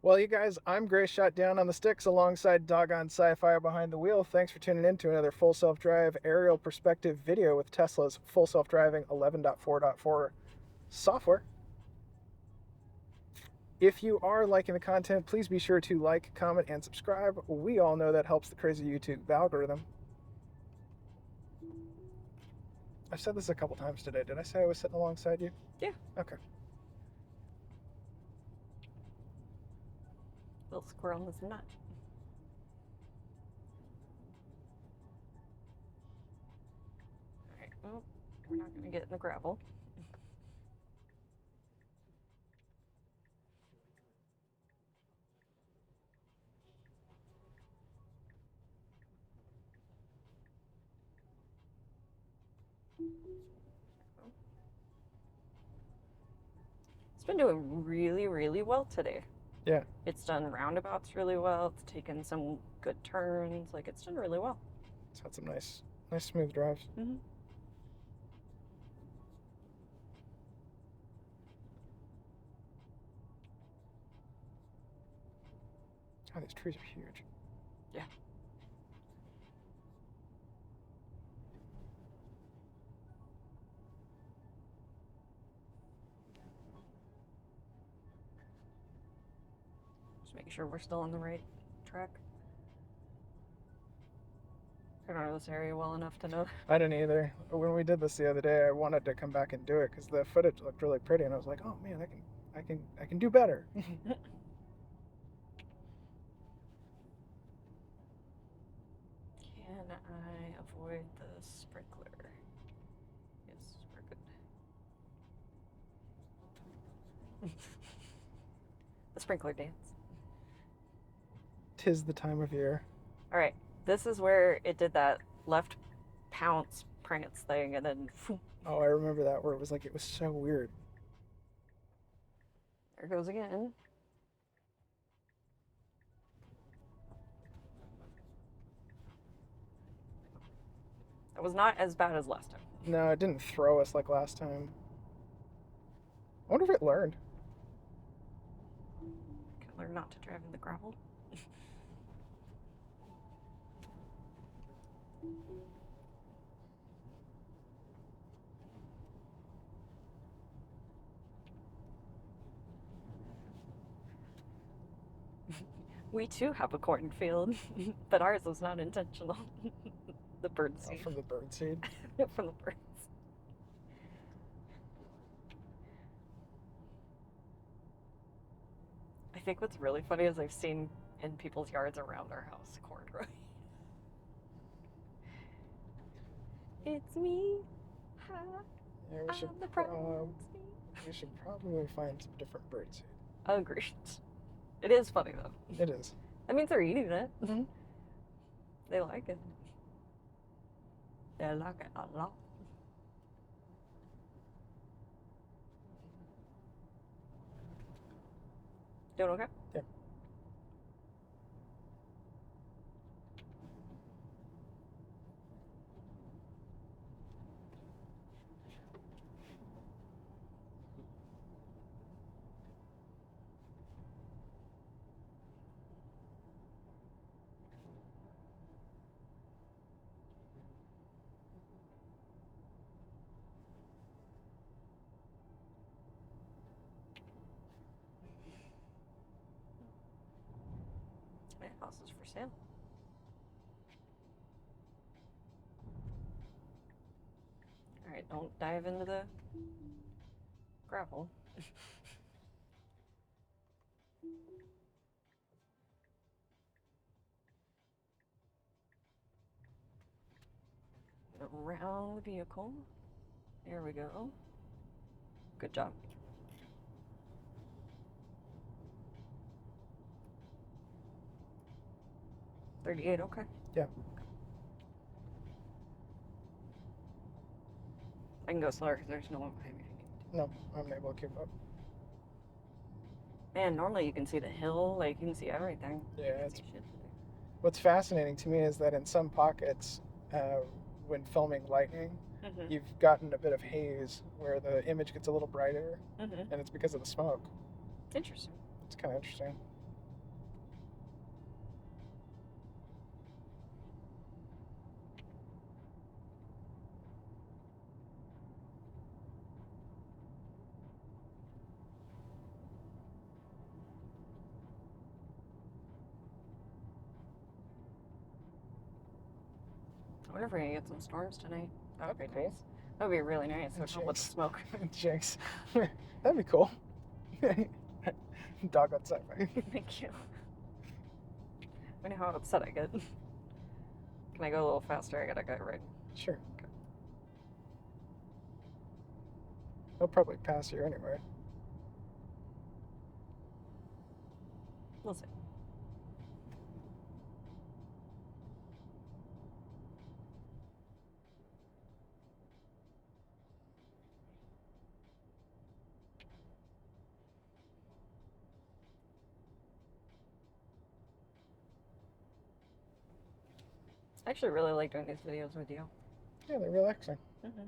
Well, you guys, I'm Gray Shot Down on the Sticks alongside Doggone Sci-Fi behind the wheel. Thanks for tuning in to another full self-drive aerial perspective video with Tesla's full self-driving 11.4.4 software. If you are liking the content, please be sure to like, comment, and subscribe. We all know that helps the crazy YouTube algorithm. I've said this a couple times today. Did I say I was sitting alongside you? Yeah. Okay. Little squirrel in this nut. Alright, well, we're not going to get in the gravel. It's been doing really, really well today. Yeah. It's done roundabouts really well. It's taken some good turns. Like, it's done really well. It's had some nice smooth drives. Mm-hmm. Oh, these trees are huge. Yeah. Just making sure we're still on the right track. I don't know this area well enough to know. I didn't either. When we did this the other day, I wanted to come back and do it because the footage looked really pretty, and I was like, "Oh man, I can do better." Can I avoid the sprinkler? Yes, we're good. The sprinkler dance. 'Tis the time of year. All right, this is where it did that left pounce prance thing, and then Oh, I remember that where it was so weird. there goes again. That was not as bad as last time. No, it didn't throw us like last time. I wonder if it learned. Can I learn not to drive in the gravel? We too have a cornfield, but ours was not intentional. The bird seed. From the bird seed. From the birds. I think what's really funny is I've seen in people's yards around our house corn growing. It's me. Ha. Yeah, we should probably find some different bird seed. Agreed. It is funny though. It is. That means they're eating it. Mm-hmm. They like it. They like it a lot. Doing okay? Yeah. My house is for sale. Alright, don't dive into the gravel. Around the vehicle. There we go. Good job. $38, okay. Yeah. I can go slower because there's no one behind me. No, I'm able to keep up. Man, normally you can see the hill, like you can see everything. Yeah, what's fascinating to me is that in some pockets, when filming lightning, you've gotten a bit of haze where the image gets a little brighter, and it's because of the smoke. Interesting. It's kind of interesting. wonder if we're gonna get some storms tonight. That would be Cool. nice. That would be really nice. It would help with the smoke. Jinx. That'd be cool. Dog on sci-fi. Thank you. I know how upset I get. Can I go a little faster? I gotta go right. Sure. Okay. He'll probably pass you anyway. We'll see. I actually really like doing these videos with you. Yeah, they're relaxing. Mm-hmm.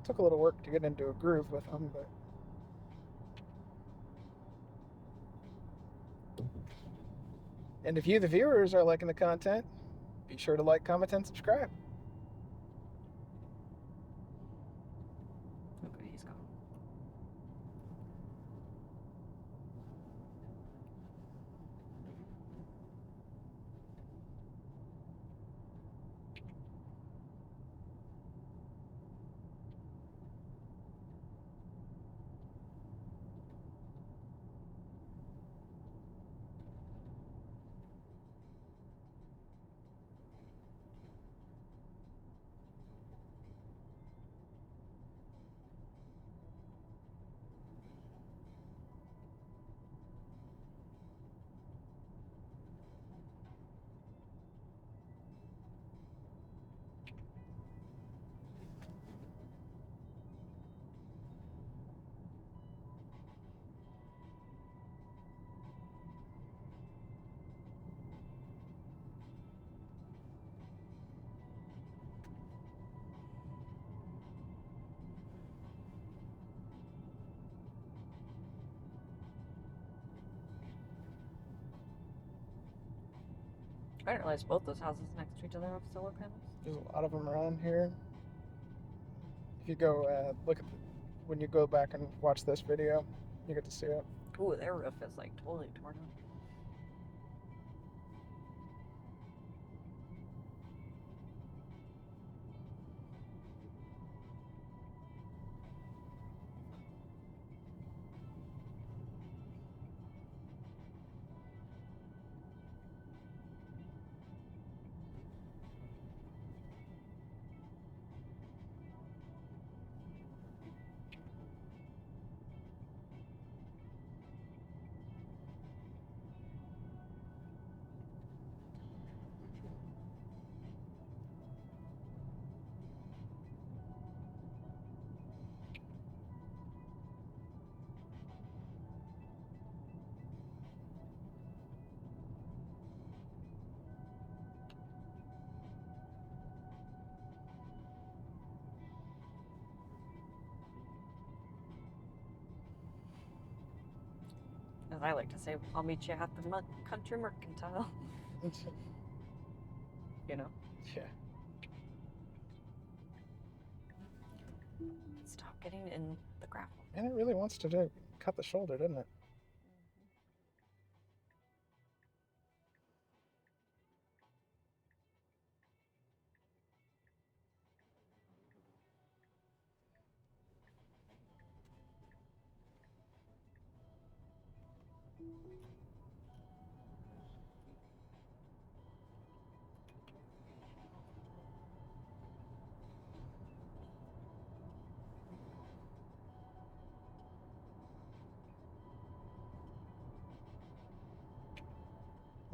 Took a little work to get into a groove with them, but and if you, the viewers, are liking the content, be sure to like, comment, and subscribe. Okay, he's gone. I didn't realize both those houses next to each other have solar panels. There's a lot of them around here. If you go look at when you go back and watch this video, you get to see it. Ooh, their roof is like totally torn up. As I like to say, I'll meet you at the country mercantile. You know? Yeah. Stop getting in the gravel. And it really wants to cut the shoulder, doesn't it?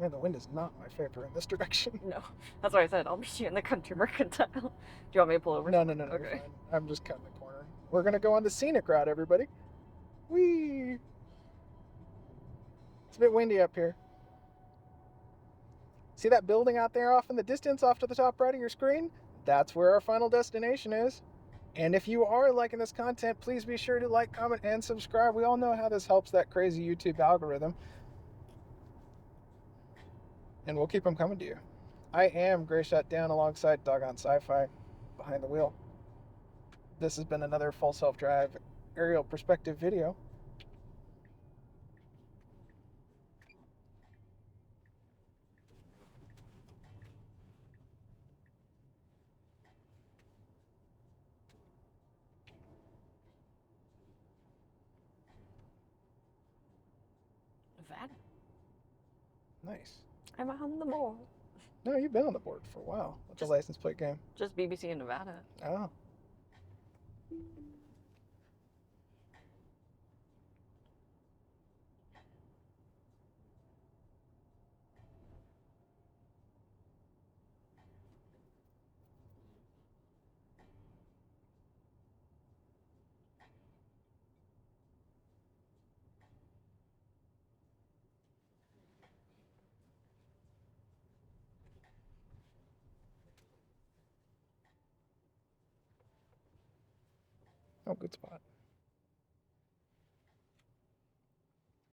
Man, the wind is not my favor in this direction. No, that's why I said I'll meet you in the country mercantile. Do you want me to pull over? No, Okay. you're fine. I'm just cutting the corner. We're gonna go on the scenic route, everybody. Whee! It's a bit windy up here. See that building out there off in the distance, off to the top right of your screen? That's where our final destination is. And if you are liking this content, please be sure to like, comment, and subscribe. We all know how this helps that crazy YouTube algorithm. And we'll keep them coming to you. I am Gray Shot Down alongside Doggone Sci-Fi behind the wheel. This has been another full self-drive aerial perspective video. Nevada. Nice. I'm on the board. No, you've been on the board for a while. What's a license plate game? Just BBC in Nevada. Oh. Oh, good spot.